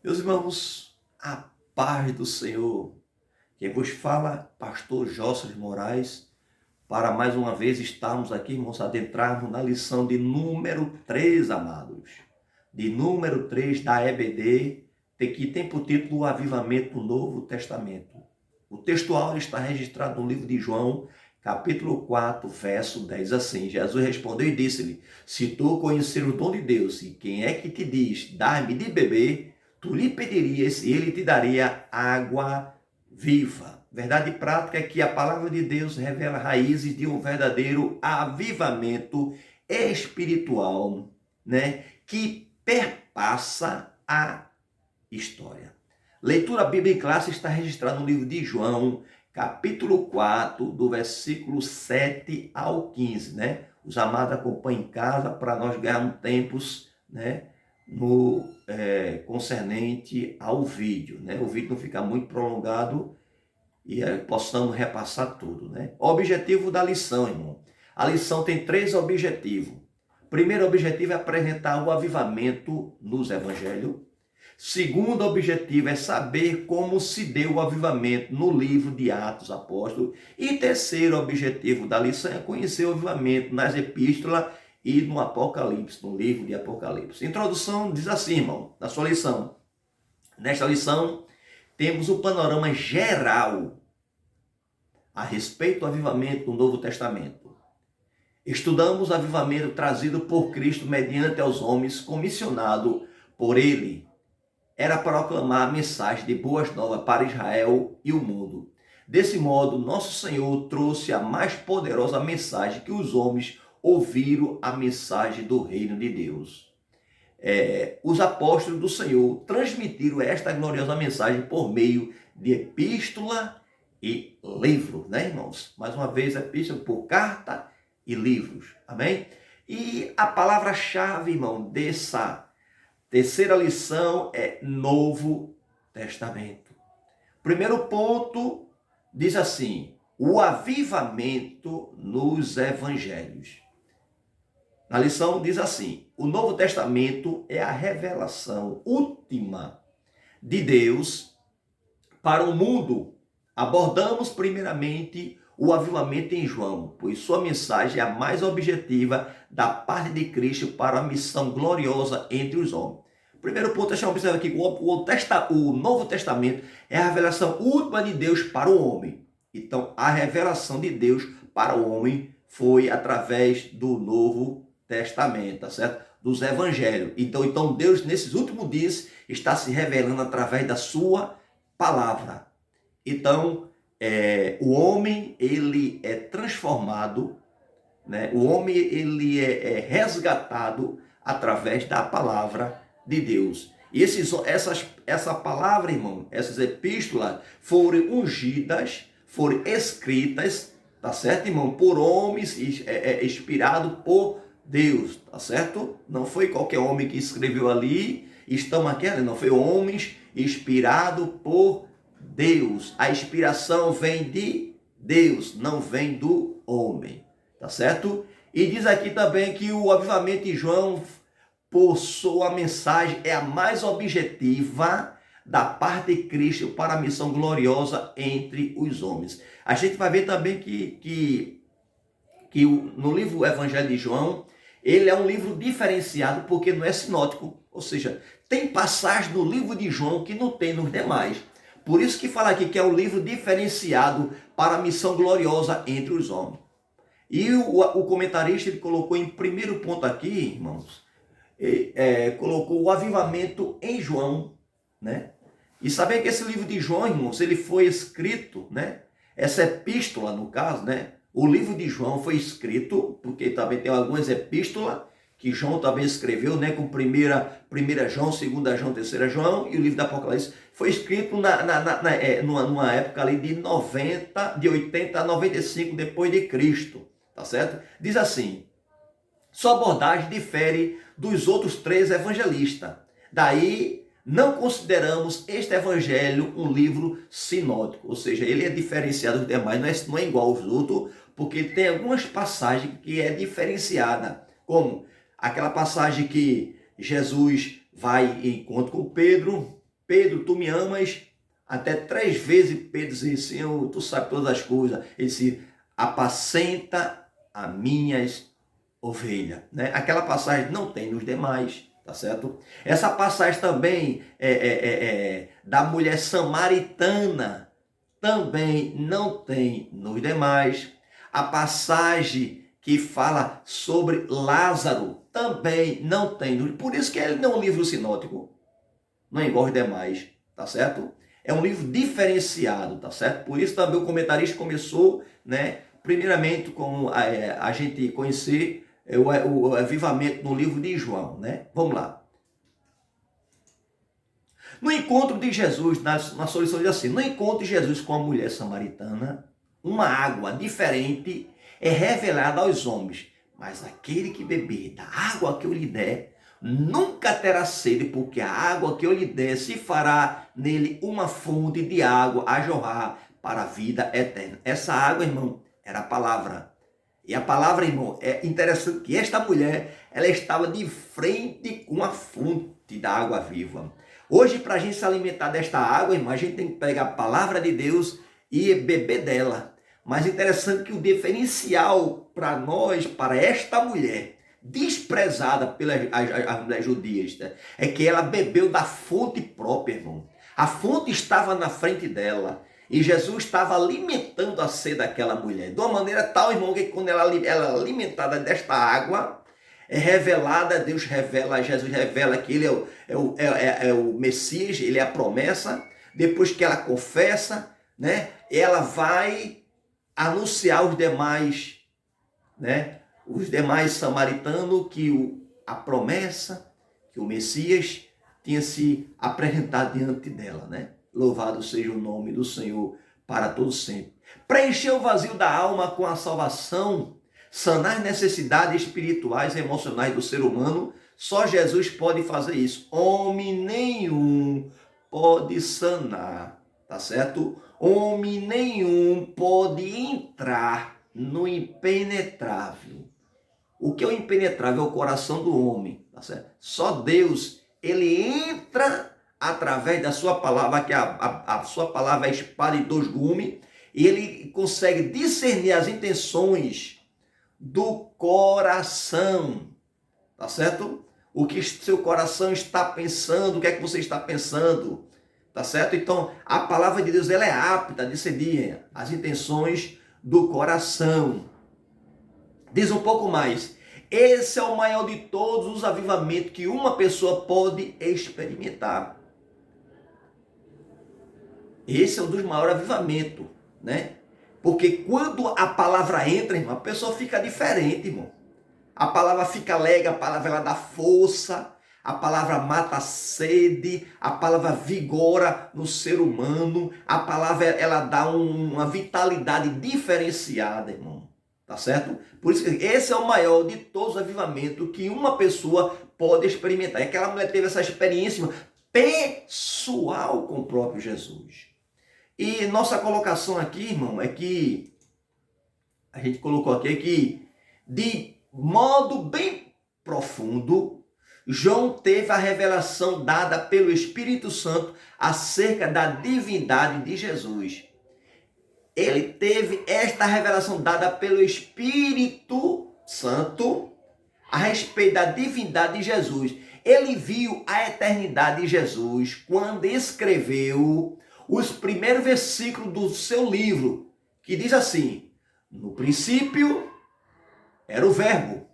Meus irmãos, a paz do Senhor. Quem vos fala, pastor Jóceles Moraes, para mais uma vez estarmos aqui, irmãos, adentrarmos na lição de número 3, amados. De número 3 da EBD, que tem por título o Avivamento do Novo Testamento. O textual está registrado no livro de João, capítulo 4, verso 10, assim. Jesus respondeu e disse-lhe: Se tu conhecer o dom de Deus, e quem é que te diz, dá-me de beber, tu lhe pedirias e ele te daria água viva. Verdade prática é que a palavra de Deus revela raízes de um verdadeiro avivamento espiritual, né, que perpassa a história. Leitura bíblica clássica está registrada no livro de João, capítulo 4, do versículo 7 ao 15, né? Os amados acompanhem em casa para nós ganharmos tempos, né? No concernente ao vídeo, né? O vídeo não ficar muito prolongado e possamos repassar tudo, né? O objetivo da lição, irmão. A lição tem 3 objetivos. O primeiro objetivo é apresentar o avivamento nos evangelhos. Segundo objetivo é saber como se deu o avivamento no livro de Atos Apóstolos. E terceiro objetivo da lição é conhecer o avivamento nas epístolas e no Apocalipse, no livro de Apocalipse. Introdução diz assim, irmão, na sua lição. Nesta lição, temos o panorama geral a respeito do avivamento do Novo Testamento. Estudamos o avivamento trazido por Cristo mediante aos homens, comissionado por ele. Era proclamar a mensagem de boas novas para Israel e o mundo. Desse modo, nosso Senhor trouxe a mais poderosa mensagem que os homens ouviram, a mensagem do reino de Deus. Os apóstolos do Senhor transmitiram esta gloriosa mensagem por meio de epístola e livros, né, irmãos? Mais uma vez, epístola por carta e livros, amém? E a palavra-chave, irmão, dessa terceira lição é Novo Testamento. Primeiro ponto diz assim: o avivamento nos evangelhos. Na lição diz assim: o Novo Testamento é a revelação última de Deus para o mundo. Abordamos primeiramente o avivamento em João, pois sua mensagem é a mais objetiva da parte de Cristo para a missão gloriosa entre os homens. Primeiro ponto, deixa eu observar aqui, o Novo Testamento é a revelação última de Deus para o homem. Então, a revelação de Deus para o homem foi através do Novo Testamento, tá certo? Dos evangelhos. Então Deus, nesses últimos dias, está se revelando através da sua palavra. Então, o homem, ele é transformado, né? O homem, ele é resgatado através da palavra de Deus. E essa palavra, irmão, essas epístolas foram ungidas, foram escritas, tá certo, irmão? Por homens inspirados por Deus, tá certo? Não foi qualquer homem que escreveu ali, estão aqui, não, foi homens inspirados por Deus. A inspiração vem de Deus, não vem do homem, tá certo? E diz aqui também que o avivamento de João, por sua mensagem, é a mais objetiva da parte de Cristo para a missão gloriosa entre os homens. A gente vai ver também que no livro Evangelho de João, ele é um livro diferenciado porque não é sinótico, ou seja, tem passagens no livro de João que não tem nos demais. Por isso que fala aqui que é um livro diferenciado para a missão gloriosa entre os homens. E o comentarista ele colocou em primeiro ponto aqui, irmãos, colocou o avivamento em João, né? E saber que esse livro de João, irmãos, ele foi escrito, né? Essa epístola, no caso, né? O livro de João foi escrito, porque também tem algumas epístolas que João também escreveu, né? Com primeira João, segunda João, terceira João, e o livro da Apocalipse foi escrito numa época ali de 80 a 95 depois de Cristo, tá certo? Diz assim: sua abordagem difere dos outros 3 evangelistas. Daí, não consideramos este evangelho um livro sinótico, ou seja, ele é diferenciado dos demais, não é igual aos outros, porque tem algumas passagens que é diferenciada, como aquela passagem que Jesus vai em encontro com Pedro, Pedro, tu me amas? Até 3 vezes Pedro disse, Senhor, tu sabes todas as coisas. Ele disse, apacenta as minhas ovelhas. Né? Aquela passagem não tem nos demais, tá certo? Essa passagem também da mulher samaritana também não tem nos demais. A passagem que fala sobre Lázaro também não tem. Por isso que ele não é um livro sinótico, não é igual aos demais, tá certo? É um livro diferenciado, tá certo? Por isso também o comentarista começou, né, primeiramente com a gente conhecer o avivamento no livro de João, né? Vamos lá. No encontro de Jesus, na solução diz assim, no encontro de Jesus com a mulher samaritana, uma água diferente é revelada aos homens, mas aquele que beber da água que eu lhe der, nunca terá sede, porque a água que eu lhe der se fará nele uma fonte de água a jorrar para a vida eterna. Essa água, irmão, era a palavra. E a palavra, irmão, é interessante que esta mulher, ela estava de frente com a fonte da água viva. Hoje, para a gente se alimentar desta água, irmão, a gente tem que pegar a palavra de Deus e beber dela. Mas interessante que o diferencial para nós, para esta mulher, desprezada pelas as mulheres judias, né, é que ela bebeu da fonte própria, irmão. A fonte estava na frente dela. E Jesus estava alimentando a sede daquela mulher. De uma maneira tal, irmão, que quando ela é alimentada desta água, é revelada, Deus revela, Jesus revela que ele é o Messias, ele é a promessa. Depois que ela confessa, né, ela vai anunciar aos demais, né, os demais samaritanos que a promessa, que o Messias tinha se apresentado diante dela, né? Louvado seja o nome do Senhor para todos sempre. Preencher o vazio da alma com a salvação, sanar as necessidades espirituais e emocionais do ser humano, só Jesus pode fazer isso. Homem nenhum pode sanar, tá certo? Homem nenhum pode entrar no impenetrável. O que é o impenetrável? É o coração do homem, tá certo? Só Deus, ele entra através da sua palavra, que a sua palavra é espada de 2 gumes, e ele consegue discernir as intenções do coração, tá certo? O que seu coração está pensando, o que é que você está pensando, tá certo? Então, a palavra de Deus, ela é apta a discernir as intenções do coração. Diz um pouco mais, esse é o maior de todos os avivamentos que uma pessoa pode experimentar. Esse é um dos maiores avivamentos, né? Porque quando a palavra entra, irmão, a pessoa fica diferente, irmão. A palavra fica alegre, a palavra ela dá força, a palavra mata a sede, a palavra vigora no ser humano, a palavra ela dá uma vitalidade diferenciada, irmão. Tá certo? Por isso que esse é o maior de todos os avivamentos que uma pessoa pode experimentar. E aquela mulher teve essa experiência, irmão, pessoal com o próprio Jesus. E nossa colocação aqui, irmão, é que a gente colocou aqui que de modo bem profundo, João teve a revelação dada pelo Espírito Santo acerca da divindade de Jesus. Ele teve esta revelação dada pelo Espírito Santo a respeito da divindade de Jesus. Ele viu a eternidade de Jesus quando escreveu os primeiros versículos do seu livro, que diz assim, no princípio era o Verbo,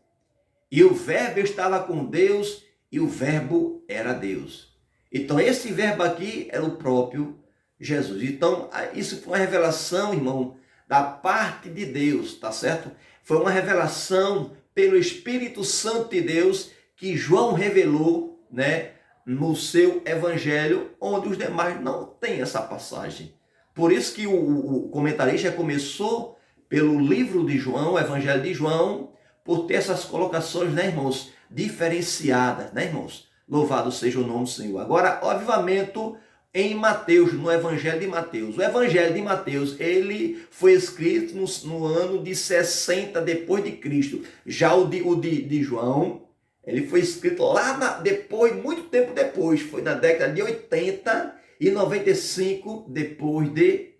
e o Verbo estava com Deus, e o Verbo era Deus. Então esse Verbo aqui era o próprio Jesus. Então isso foi uma revelação, irmão, da parte de Deus, tá certo? Foi uma revelação pelo Espírito Santo de Deus que João revelou, né, no seu evangelho, onde os demais não têm essa passagem. Por isso que o comentarista começou pelo livro de João, o evangelho de João, por ter essas colocações, né, irmãos, diferenciadas, né, irmãos? Louvado seja o nome do Senhor. Agora, o avivamento em Mateus, no evangelho de Mateus. O evangelho de Mateus, ele foi escrito no ano de 60 depois de Cristo. Já o de João Ele foi escrito lá depois, muito tempo depois, foi na década de 80 e 95 depois de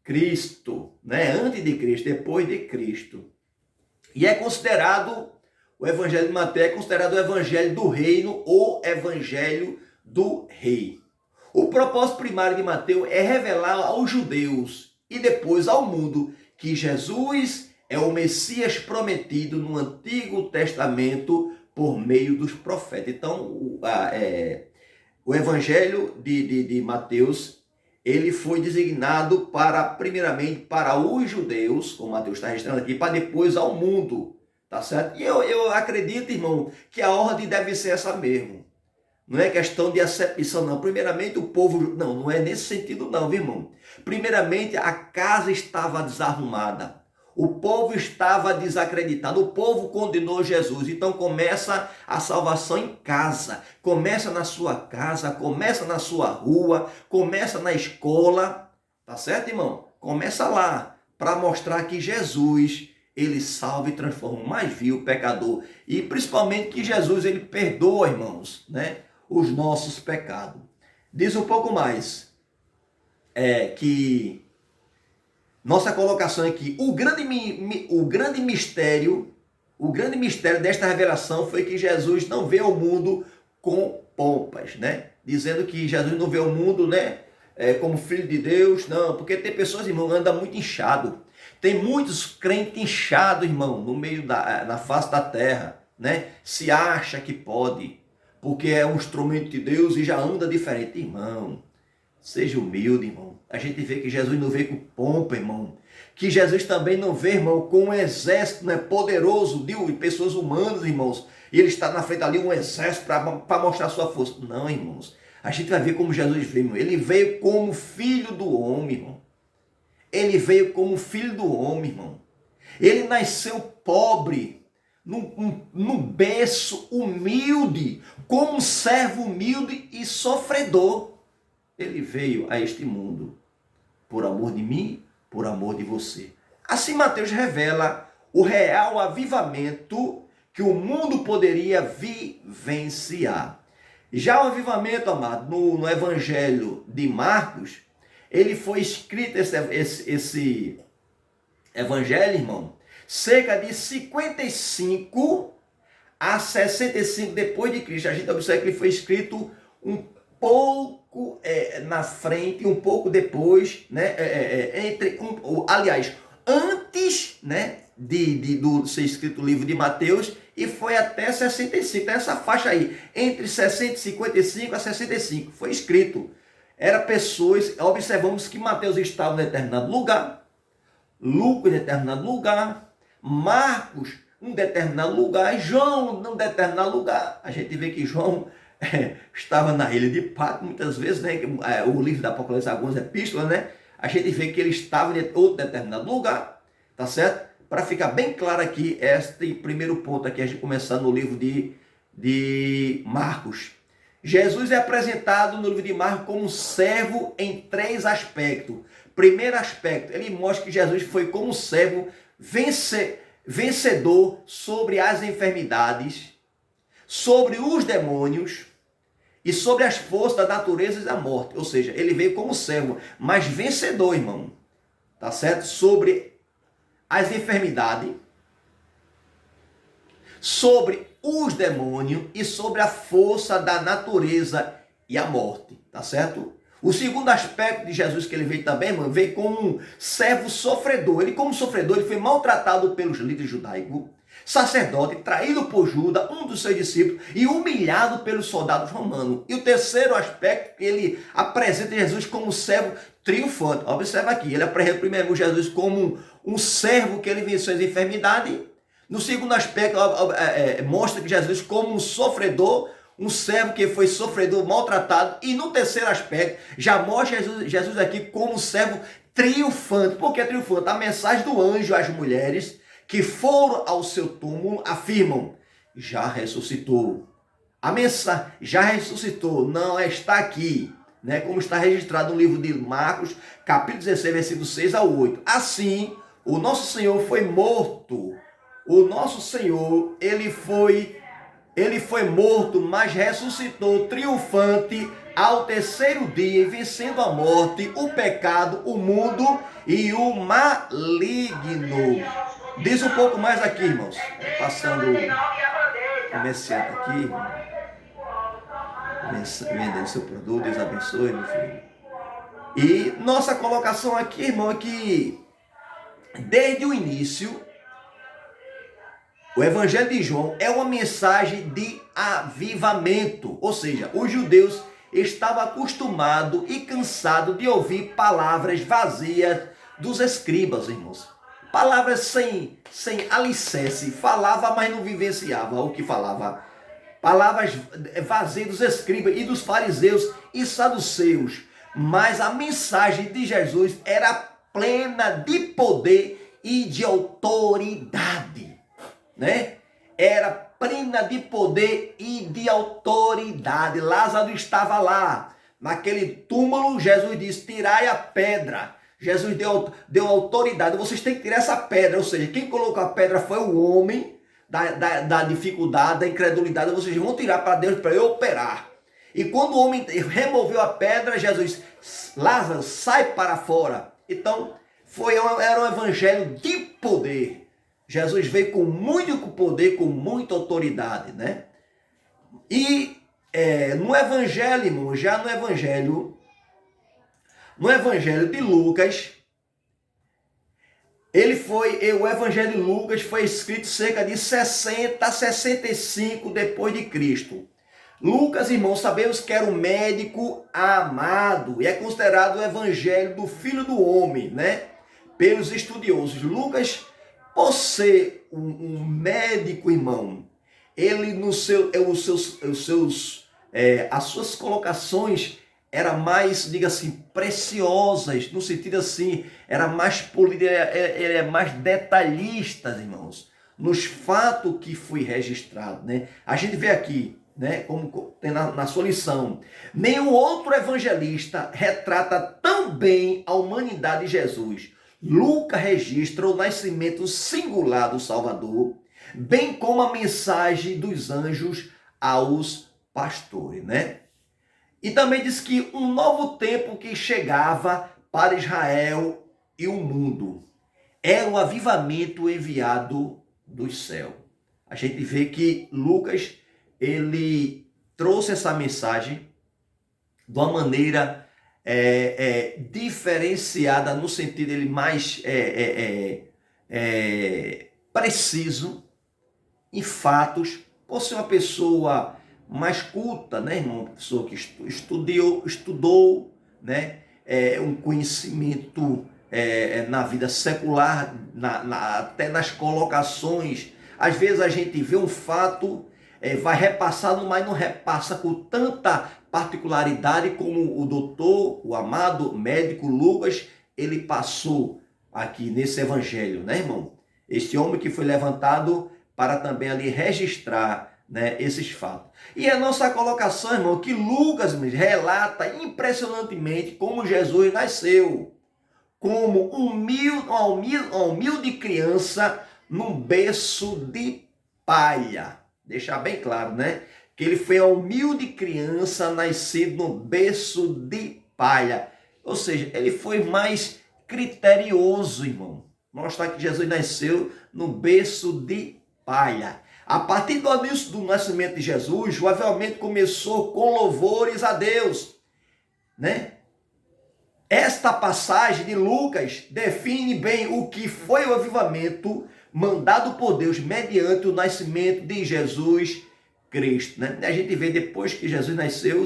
Cristo, né? Antes de Cristo, depois de Cristo. E é considerado, o Evangelho de Mateus é considerado o Evangelho do Reino ou Evangelho do Rei. O propósito primário de Mateus é revelar aos judeus e depois ao mundo que Jesus é o Messias prometido no Antigo Testamento por meio dos profetas. Então, o Evangelho de Mateus, ele foi designado primeiramente para os judeus, como Mateus está registrando aqui, para depois ao mundo, tá certo? E eu acredito, irmão, que a ordem deve ser essa mesmo. Não é questão de acepção, não. Primeiramente, o povo... Não é nesse sentido, não, viu, irmão? Primeiramente, a casa estava desarrumada. O povo estava desacreditado. O povo condenou Jesus. Então, começa a salvação em casa. Começa na sua casa, começa na sua rua, começa na escola. Tá certo, irmão? Começa lá, para mostrar que Jesus, ele salva e transforma o mais vil pecador. E, principalmente, que Jesus, ele perdoa, irmãos, né? Os nossos pecados. Diz um pouco mais, que nossa colocação aqui, o grande mistério desta revelação foi que Jesus não veio ao mundo com pompas, né? Dizendo que Jesus não veio ao mundo, né, como filho de Deus, não, porque tem pessoas, irmão, que andam muito inchado. Tem muitos crentes inchados, irmão, no meio na face da terra, né? Se acha que pode, porque é um instrumento de Deus e já anda diferente. Irmão, seja humilde, irmão. A gente vê que Jesus não veio com pompa, irmão. Que Jesus também não veio, irmão, com um exército, né, poderoso de pessoas humanas, irmãos. E ele está na frente ali, um exército para mostrar sua força. Não, irmãos. A gente vai ver como Jesus veio, irmão. Ele veio como filho do homem, irmão. Ele veio como filho do homem, irmão. Ele nasceu pobre, num berço humilde, como um servo humilde e sofredor. Ele veio a este mundo por amor de mim, por amor de você. Assim Mateus revela o real avivamento que o mundo poderia vivenciar. Já o avivamento, amado, no Evangelho de Marcos, ele foi escrito, esse Evangelho, irmão, cerca de 55 a 65 depois de Cristo. A gente observa que ele foi escrito um pouco na frente, um pouco depois, né? Aliás, antes, né, do ser escrito o livro de Mateus, e foi até 65, essa faixa aí, entre 55 a 65, foi escrito. Era pessoas, observamos que Mateus estava em determinado lugar, Lucas em determinado lugar, Marcos em determinado lugar, e João em determinado lugar. A gente vê que João estava na ilha de Patmos, muitas vezes, né? O livro da Apocalipse, algumas epístolas, né? A gente vê que ele estava em outro determinado lugar, tá certo? Para ficar bem claro aqui, este primeiro ponto aqui, a gente começar no livro de Marcos. Jesus é apresentado no livro de Marcos como um servo em 3 aspectos. Primeiro aspecto, ele mostra que Jesus foi como um servo vencedor sobre as enfermidades, sobre os demônios e sobre as forças da natureza e da morte. Ou seja, ele veio como servo, mas vencedor, irmão. Tá certo? Sobre as enfermidades, sobre os demônios e sobre a força da natureza e a morte. Tá certo? O segundo aspecto de Jesus que ele veio também, irmão, veio como um servo sofredor. Ele, como sofredor, ele foi maltratado pelos líderes judaicos, sacerdote, traído por Judas, um dos seus discípulos, e humilhado pelos soldados romanos. E o terceiro aspecto, ele apresenta Jesus como servo triunfante. Observa aqui, ele apresenta primeiro Jesus como um servo que ele venceu as enfermidades. No segundo aspecto, mostra que Jesus como um sofredor, um servo que foi sofredor, maltratado. E no terceiro aspecto, já mostra Jesus aqui como um servo triunfante. Por que triunfante? A mensagem do anjo às mulheres que foram ao seu túmulo afirmam: já ressuscitou. A mensagem, já ressuscitou, não está aqui, né? Como está registrado no livro de Marcos, capítulo 16, versículo 6 a 8. Assim, o nosso Senhor foi morto. O nosso Senhor, ele foi Ele foi morto, mas ressuscitou triunfante ao terceiro dia, vencendo a morte, o pecado, o mundo e o maligno. Diz um pouco mais aqui, irmãos. Passando o comerciante aqui. Vendendo seu produto, Deus abençoe, meu filho. E nossa colocação aqui, irmão, é que desde o início, o Evangelho de João é uma mensagem de avivamento. Ou seja, os judeus estavam acostumados e cansados de ouvir palavras vazias dos escribas, irmãos. Palavras sem alicerce. Falava, mas não vivenciava o que falava. Palavras vazias dos escribas e dos fariseus e saduceus. Mas a mensagem de Jesus era plena de poder e de autoridade, né? Era plena de poder e de autoridade. Lázaro estava lá, naquele túmulo. Jesus disse: tirai a pedra. Jesus deu autoridade. Vocês têm que tirar essa pedra. Ou seja, quem colocou a pedra foi o homem da dificuldade, da incredulidade. Vocês vão tirar para Deus para eu operar. E quando o homem removeu a pedra, Jesus: Lázaro, sai para fora. Então, era um evangelho de poder. Jesus veio com muito poder, com muita autoridade, né? E no evangelho, irmão, já no evangelho de Lucas, o evangelho de Lucas foi escrito cerca de 60 a 65 depois de Cristo. Lucas, irmãos, sabemos que era um médico amado e é considerado o evangelho do Filho do Homem, né? Pelos estudiosos. Lucas, por ser um médico, irmão, ele as suas colocações eram mais, diga assim, preciosas, no sentido assim, era mais polido, ele é mais detalhista, irmãos, nos fatos que foi registrado, né? A gente vê aqui, né, como tem na sua lição, nenhum outro evangelista retrata tão bem a humanidade de Jesus. Lucas registra o nascimento singular do Salvador, bem como a mensagem dos anjos aos pastores, né? E também diz que um novo tempo que chegava para Israel e o mundo. Era um avivamento enviado do céu. A gente vê que Lucas, ele trouxe essa mensagem de uma maneira diferenciada, no sentido ele mais preciso em fatos, por ser uma pessoa mais culta, né, irmão? Uma pessoa que estudou, né? Um conhecimento na vida secular, até nas colocações. Às vezes a gente vê um fato, vai repassando, mas não repassa com tanta particularidade como o doutor, o amado médico Lucas, ele passou aqui nesse evangelho, né, irmão? Este homem que foi levantado para também ali registrar, né, esses fatos. E a nossa colocação, irmão, que Lucas relata impressionantemente como Jesus nasceu, como uma humilde criança num berço de palha. Deixar bem claro, né? Que ele foi uma humilde criança nascido no berço de palha. Ou seja, ele foi mais criterioso, irmão. Mostrar que Jesus nasceu no berço de palha. A partir do anúncio do nascimento de Jesus, o avivamento começou com louvores a Deus, né? Esta passagem de Lucas define bem o que foi o avivamento mandado por Deus mediante o nascimento de Jesus Cristo, né? A gente vê depois que Jesus nasceu,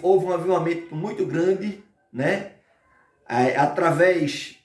houve um avivamento muito grande, né? Através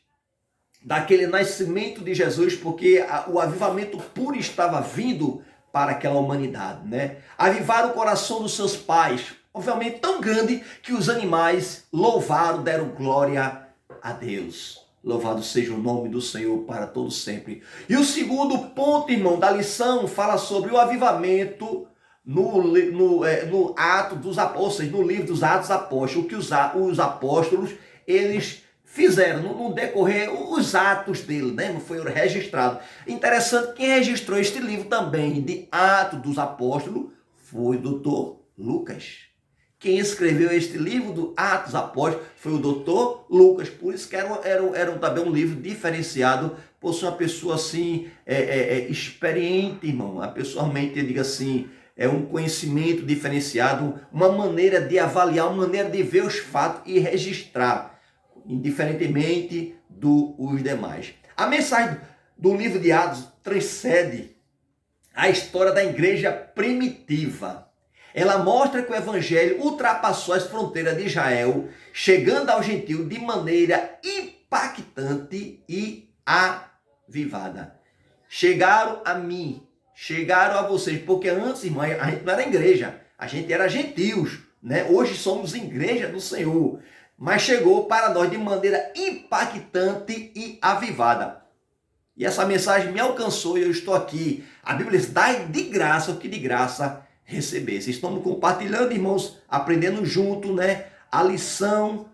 daquele nascimento de Jesus, porque o avivamento puro estava vindo para aquela humanidade, né? Avivar o coração dos seus pais, obviamente tão grande que os animais louvaram, deram glória a Deus. Louvado seja o nome do Senhor para todos sempre. E o segundo ponto, irmão, da lição fala sobre o avivamento no Ato dos Apóstolos, no livro dos Atos Apóstolos, que os apóstolos, eles fizeram no decorrer os atos dele, né? Foi registrado. Interessante, quem registrou este livro também de Atos dos Apóstolos foi o doutor Lucas. Quem escreveu este livro do Atos dos Apóstolos foi o doutor Lucas. Por isso que era também um livro diferenciado por ser uma pessoa assim, experiente, irmão. Uma pessoa realmente, diga assim, um conhecimento diferenciado, uma maneira de avaliar, uma maneira de ver os fatos e registrar, indiferentemente dos demais. A mensagem do livro de Atos transcende a história da igreja primitiva. Ela mostra que o evangelho ultrapassou as fronteiras de Israel, chegando ao gentio de maneira impactante e avivada. Chegaram a mim, chegaram a vocês, porque antes, irmão, a gente não era igreja, a gente era gentios, né? Hoje somos igreja do Senhor, mas chegou para nós de maneira impactante e avivada. E essa mensagem me alcançou e eu estou aqui. A Bíblia diz, dai de graça o que de graça recebesse. Estamos compartilhando, irmãos, aprendendo junto, né? A lição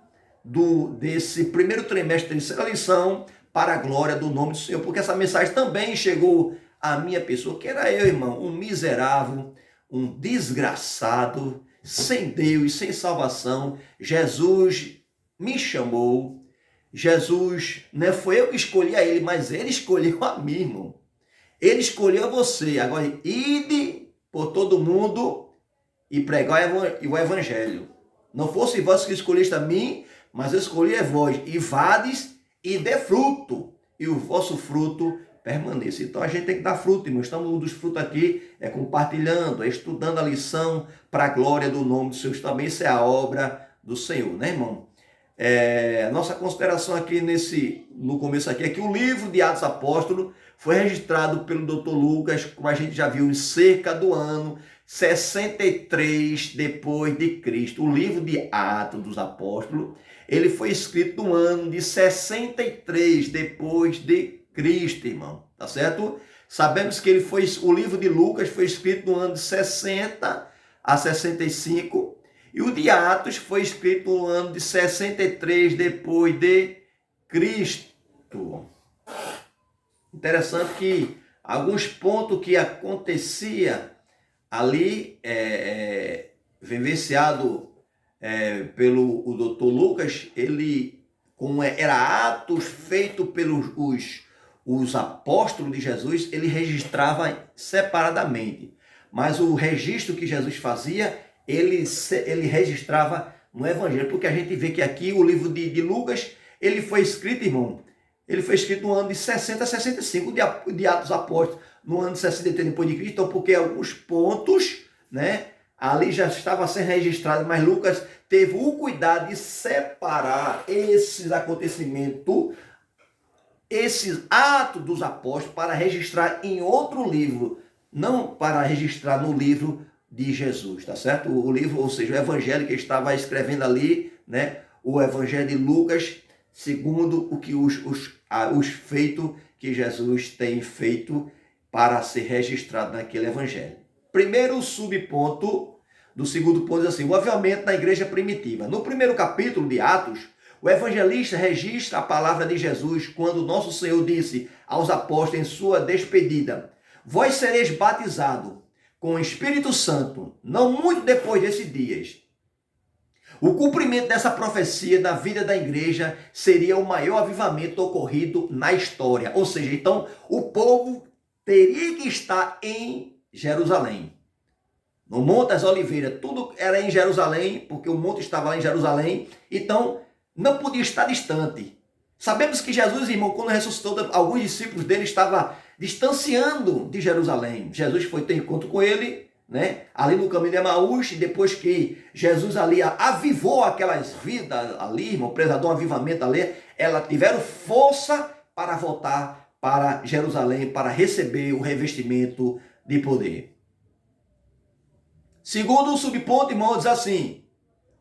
desse primeiro trimestre, terceira lição, para a glória do nome do Senhor. Porque essa mensagem também chegou à minha pessoa, que era eu, irmão, um miserável, um desgraçado, sem Deus, sem salvação. Jesus me chamou. Jesus, não foi eu que escolhi a ele, mas ele escolheu a mim, irmão. Ele escolheu você. Agora, ide por todo mundo e pregar o evangelho. Não fosse vós que escolheste a mim, mas eu escolhi a vós. E vades e dê fruto, e o vosso fruto permaneça. Então a gente tem que dar fruto, irmão. Estamos um dos frutos aqui, compartilhando, estudando a lição para a glória do nome do Senhor. Também isso é a obra do Senhor, né, irmão? A nossa consideração aqui no começo aqui é que o livro de Atos Apóstolos foi registrado pelo Dr. Lucas, como a gente já viu, em cerca do ano 63 depois de Cristo. O livro de Atos dos Apóstolos, ele foi escrito no ano de 63 depois de Cristo, irmão, tá certo? Sabemos que o livro de Lucas foi escrito no ano de 60 a 65 e o de Atos foi escrito no ano de 63 depois de Cristo. Interessante que alguns pontos que acontecia ali, vivenciado pelo o Dr. Lucas, ele, como era atos feito pelos os apóstolos de Jesus, ele registrava separadamente. Mas o registro que Jesus fazia, ele registrava no Evangelho, porque a gente vê que aqui o livro de Lucas, ele foi escrito, irmão, ele foi escrito no ano de 60 a 65, de Atos Apóstolos, no ano de 63 depois de Cristo, então, porque alguns pontos, né, ali já estava sendo registrado, mas Lucas teve o cuidado de separar esses acontecimentos, esses atos dos apóstolos, para registrar em outro livro, não para registrar no livro de Jesus, tá certo? O livro, ou seja, o evangelho que ele estava escrevendo ali, né? O evangelho de Lucas, segundo o que os feitos que Jesus tem feito para ser registrado naquele evangelho. Primeiro subponto do segundo ponto diz assim, o avivamento na igreja primitiva. No primeiro capítulo de Atos, o evangelista registra a palavra de Jesus quando nosso Senhor disse aos apóstolos em sua despedida, vós sereis batizados com o Espírito Santo, não muito depois desses dias. O cumprimento dessa profecia da vida da igreja seria o maior avivamento ocorrido na história. Ou seja, então o povo teria que estar em Jerusalém. No Monte das Oliveiras, tudo era em Jerusalém, porque o monte estava lá em Jerusalém, então não podia estar distante. Sabemos que Jesus, irmão, quando ressuscitou, alguns discípulos dele estavam distanciando de Jerusalém. Jesus foi ter encontro com ele, né? Ali no caminho de Emaús, depois que Jesus ali avivou aquelas vidas ali, irmão, presador, um avivamento ali, elas tiveram força para voltar para Jerusalém, para receber o revestimento de poder. Segundo o subponto, irmão, diz assim,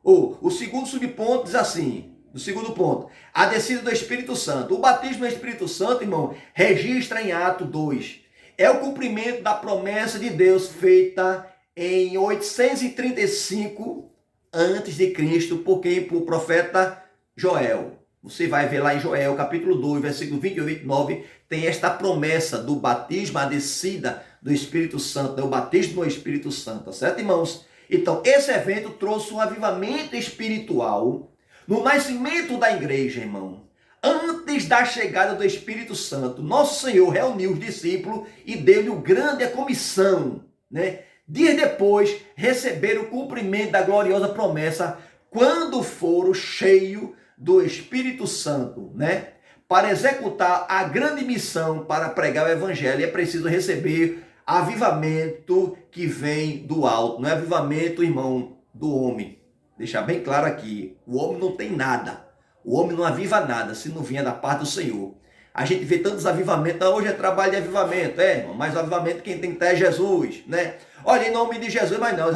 o segundo subponto diz assim, no segundo ponto, a descida do Espírito Santo. O batismo do Espírito Santo, irmão, registra em Atos 2. É o cumprimento da promessa de Deus feita em 835 a.C. por quem? Por profeta Joel. Você vai ver lá em Joel, capítulo 2, versículo 28 e 29, tem esta promessa do batismo, a descida do Espírito Santo, o batismo no Espírito Santo, tá certo, irmãos? Então, esse evento trouxe um avivamento espiritual no nascimento da igreja, irmão. Antes da chegada do Espírito Santo, nosso Senhor reuniu os discípulos e deu-lhe grande comissão, né? Dias depois, receberam o cumprimento da gloriosa promessa quando foram cheios do Espírito Santo, né? Para executar a grande missão para pregar o evangelho, é preciso receber avivamento que vem do alto. Não é avivamento, irmão, do homem. Deixar bem claro aqui, o homem não tem nada. O homem não aviva nada se não vier da parte do Senhor. A gente vê tantos avivamentos, hoje é trabalho de avivamento, irmão, mas o avivamento quem tem que ter é Jesus, né? Olha, em nome de Jesus, mas não,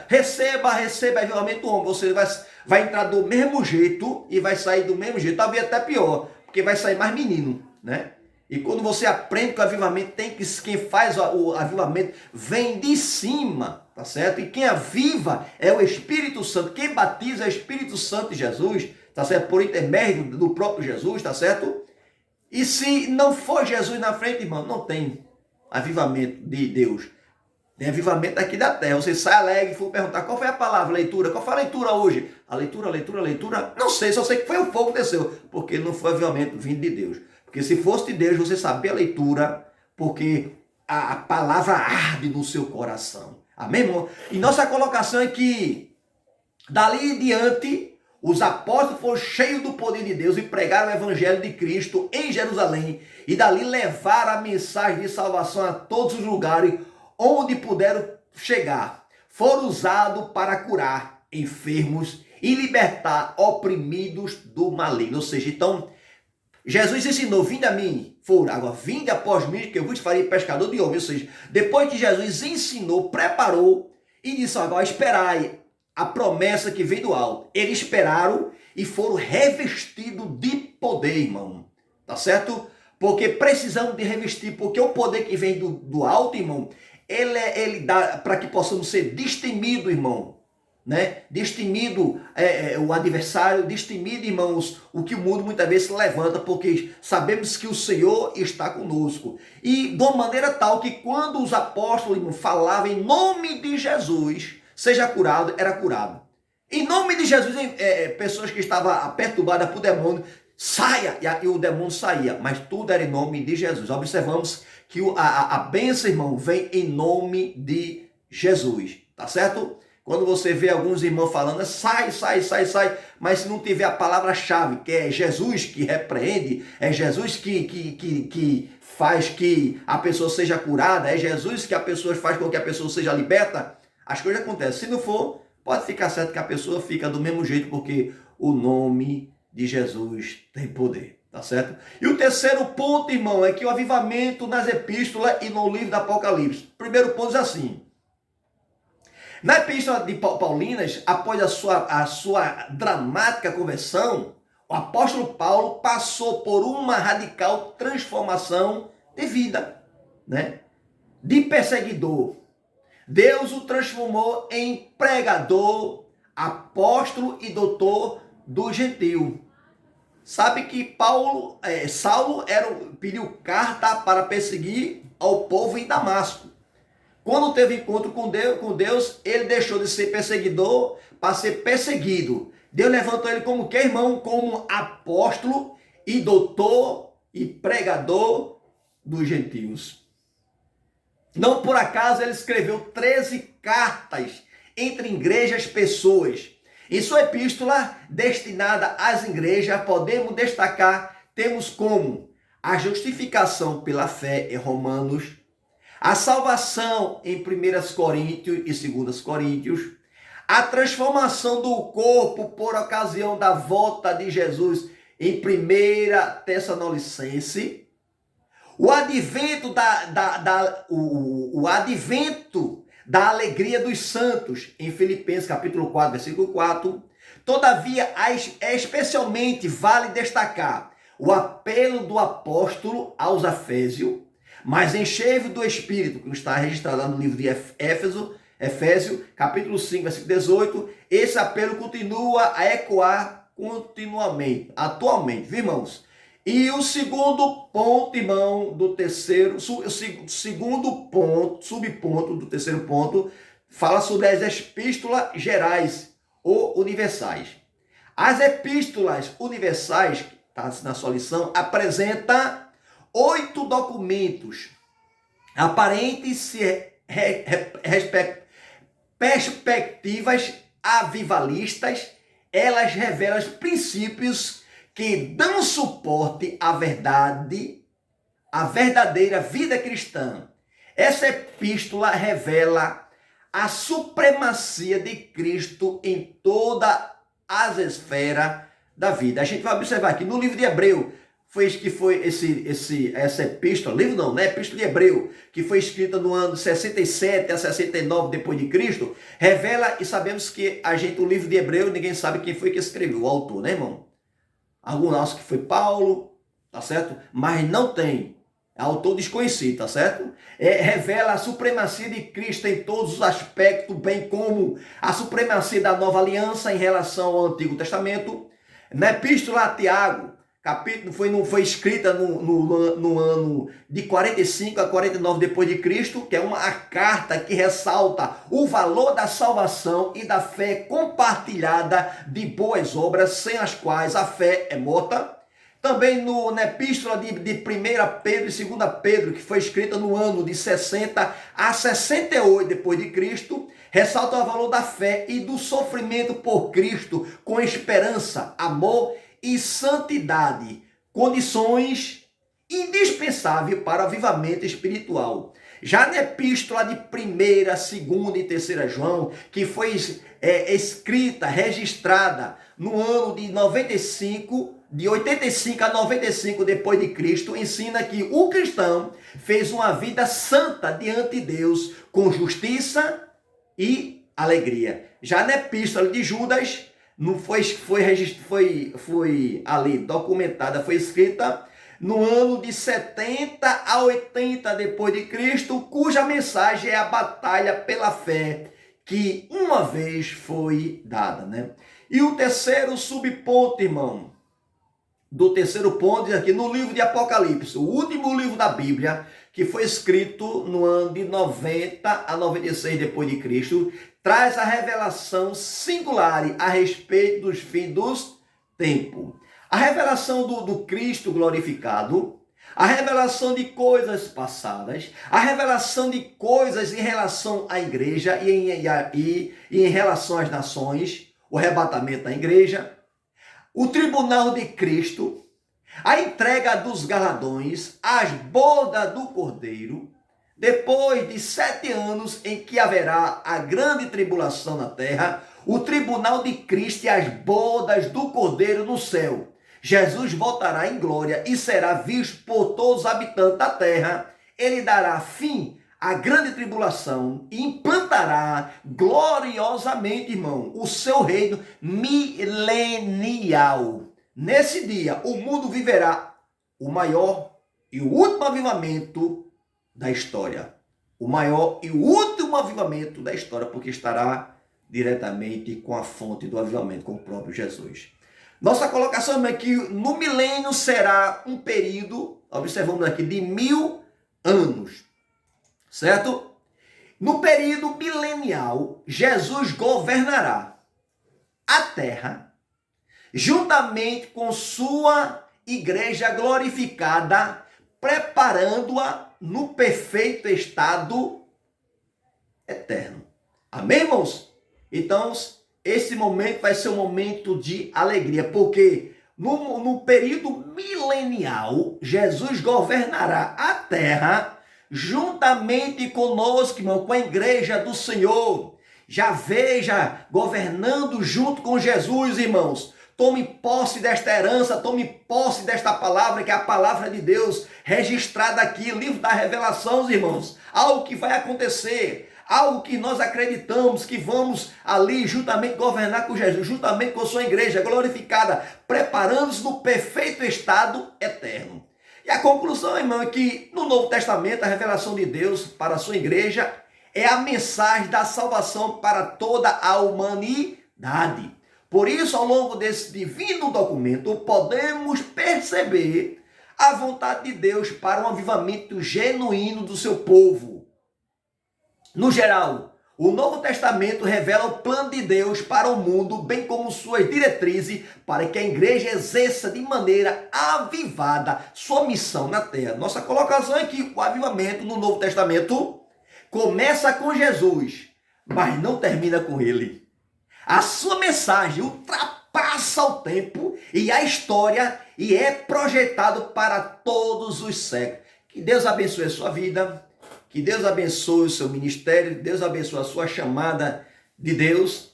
receba avivamento do homem, você vai entrar do mesmo jeito e vai sair do mesmo jeito, talvez até pior, porque vai sair mais menino, né? E quando você aprende que o avivamento quem faz o avivamento vem de cima, tá certo? E quem aviva é o Espírito Santo, quem batiza é o Espírito Santo de Jesus, tá certo? Por intermédio do próprio Jesus, tá certo? E se não for Jesus na frente, irmão, não tem avivamento de Deus. Tem avivamento aqui da terra. Você sai alegre e for perguntar qual foi a palavra, leitura. Qual foi a leitura hoje? A leitura. Não sei, só sei que foi o fogo que desceu. Porque não foi avivamento vindo de Deus. Porque se fosse de Deus, você sabia a leitura, porque a palavra arde no seu coração. Amém, irmão? E nossa colocação é que, dali em diante, os apóstolos foram cheios do poder de Deus e pregaram o evangelho de Cristo em Jerusalém. E dali levaram a mensagem de salvação a todos os lugares onde puderam chegar. Foram usados para curar enfermos e libertar oprimidos do maligno. Ou seja, então, Jesus ensinou, vinde a mim, agora vinde após mim, que eu vos farei pescador de homens. Ou seja, depois que Jesus ensinou, preparou e disse, agora esperai a promessa que vem do alto. Eles esperaram e foram revestidos de poder, irmão. Tá certo? Porque precisamos de revestir, porque o poder que vem do alto, irmão, ele dá para que possamos ser destemidos, irmão. Né? Destemido o adversário, destemido, irmãos, o que o mundo muitas vezes se levanta, porque sabemos que o Senhor está conosco. E de uma maneira tal que quando os apóstolos, irmão, falavam em nome de Jesus, seja curado, era curado. Em nome de Jesus, pessoas que estavam perturbadas por demônio, saia, e o demônio saía, mas tudo era em nome de Jesus. Observamos que a bênção, irmão, vem em nome de Jesus, tá certo? Quando você vê alguns irmãos falando, sai, mas se não tiver a palavra-chave, que é Jesus que repreende, é Jesus que faz que a pessoa seja curada, é Jesus que a pessoa faz com que a pessoa seja liberta, as coisas acontecem. Se não for, pode ficar certo que a pessoa fica do mesmo jeito, porque o nome de Jesus tem poder, tá certo? E o terceiro ponto, irmão, é que o avivamento nas epístolas e no livro do Apocalipse. Primeiro ponto é assim. Na epístola de Paulinas, após a sua dramática conversão, o apóstolo Paulo passou por uma radical transformação de vida, né? De perseguidor. Deus o transformou em pregador, apóstolo e doutor do gentil. Sabe que Saulo pediu carta para perseguir ao povo em Damasco. Quando teve encontro com Deus, ele deixou de ser perseguidor para ser perseguido. Deus levantou ele como que, irmão? Como apóstolo e doutor e pregador dos gentios. Não por acaso ele escreveu 13 cartas entre igrejas e pessoas. Em sua epístola destinada às igrejas, podemos destacar, temos como a justificação pela fé em Romanos, a salvação em 1 Coríntios e 2 Coríntios, a transformação do corpo por ocasião da volta de Jesus em 1 Tessalonicense, o advento da alegria dos santos em Filipenses capítulo 4, versículo 4. Todavia, especialmente vale destacar o apelo do apóstolo aos Efésios, mas enchei-vos do Espírito, que está registrado lá no livro de Efésios, capítulo 5, versículo 18. Esse apelo continua a ecoar continuamente, atualmente, viu, irmãos? E o segundo ponto, irmão, do terceiro, segundo ponto, subponto do terceiro ponto, fala sobre as epístolas gerais ou universais. As epístolas universais, está na sua lição, apresenta 8 documentos aparentes perspectivas avivalistas. Elas revelam princípios que dão suporte à verdade, à verdadeira vida cristã. Essa epístola revela a supremacia de Cristo em toda as esferas da vida. A gente vai observar aqui no livro de Hebreu, essa epístola, livro não, né? Epístola de Hebreu, que foi escrita no ano 67 a 69 depois de Cristo, revela, e sabemos que o livro de Hebreu, ninguém sabe quem foi que escreveu, o autor, né, irmão? Alguns acham que foi Paulo, tá certo? Mas não tem. É autor desconhecido, tá certo? Revela a supremacia de Cristo em todos os aspectos, bem como a supremacia da nova aliança em relação ao Antigo Testamento. Na Epístola a Tiago, capítulo foi escrita no ano de 45 a 49 depois de Cristo, que é a carta que ressalta o valor da salvação e da fé compartilhada de boas obras, sem as quais a fé é morta. Também na epístola de 1 Pedro e 2 Pedro, que foi escrita no ano de 60 a 68 depois de Cristo, ressalta o valor da fé e do sofrimento por Cristo com esperança, amor e santidade, condições indispensáveis para o avivamento espiritual. Já na epístola de 1ª, 2ª e 3ª João, que foi escrita, registrada no ano de 95, de 85 a 95 depois de Cristo, ensina que o cristão fez uma vida santa diante de Deus, com justiça e alegria. Já na epístola de Judas, não foi ali documentada, foi escrita no ano de 70 a 80 depois de Cristo, cuja mensagem é a batalha pela fé que uma vez foi dada, né? E o terceiro subponto, irmão, do terceiro ponto, aqui no livro de Apocalipse, o último livro da Bíblia, que foi escrito no ano de 90 a 96 depois de Cristo, traz a revelação singular a respeito dos fins dos tempos. A revelação do Cristo glorificado, a revelação de coisas passadas, a revelação de coisas em relação à igreja e em relação às nações, o arrebatamento da igreja, o tribunal de Cristo, a entrega dos galardões, as bodas do Cordeiro, depois de 7 anos em que haverá a grande tribulação na terra, o tribunal de Cristo e as bodas do Cordeiro no céu. Jesus voltará em glória e será visto por todos os habitantes da terra. Ele dará fim à grande tribulação e implantará gloriosamente, irmão, o seu reino milenial. Nesse dia, o mundo viverá o maior e o último avivamento da história. O maior e o último avivamento da história, porque estará diretamente com a fonte do avivamento, com o próprio Jesus. Nossa colocação é que no milênio será um período, observamos aqui, de 1000 anos, certo? No período milenial, Jesus governará a terra, juntamente com sua igreja glorificada, preparando-a no perfeito estado eterno. Amém, irmãos? Então, esse momento vai ser um momento de alegria, porque no período milenial, Jesus governará a terra juntamente conosco, irmão, com a igreja do Senhor. Já veja, governando junto com Jesus, irmãos. Tome posse desta herança, tome posse desta palavra, que é a palavra de Deus, registrada aqui, livro da revelação, irmãos. Algo que vai acontecer, algo que nós acreditamos que vamos ali juntamente governar com Jesus, juntamente com a sua igreja glorificada, preparando-se no perfeito estado eterno. E a conclusão, irmão, é que no Novo Testamento, a revelação de Deus para a sua igreja é a mensagem da salvação para toda a humanidade. Por isso, ao longo desse divino documento, podemos perceber a vontade de Deus para um avivamento genuíno do seu povo. No geral, o Novo Testamento revela o plano de Deus para o mundo, bem como suas diretrizes para que a igreja exerça de maneira avivada sua missão na terra. Nossa colocação é que o avivamento no Novo Testamento começa com Jesus, mas não termina com ele. A sua mensagem ultrapassa o tempo e a história e é projetado para todos os séculos. Que Deus abençoe a sua vida. Que Deus abençoe o seu ministério, Deus abençoe a sua chamada de Deus,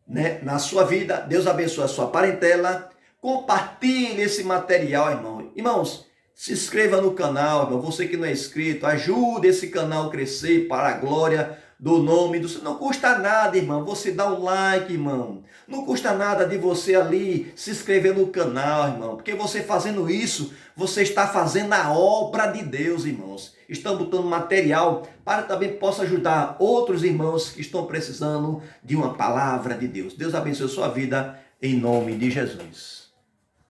né, na sua vida. Deus abençoe a sua parentela. Compartilhe esse material, irmão. Irmãos, se inscreva no canal, irmão. Você que não é inscrito, ajude esse canal a crescer para a glória do nome do Senhor. Não custa nada, irmão, você dá um like, irmão. Não custa nada de você ali se inscrever no canal, irmão. Porque você fazendo isso, você está fazendo a obra de Deus, irmãos. Estão botando material para também possa ajudar outros irmãos que estão precisando de uma palavra de Deus. Deus abençoe a sua vida em nome de Jesus.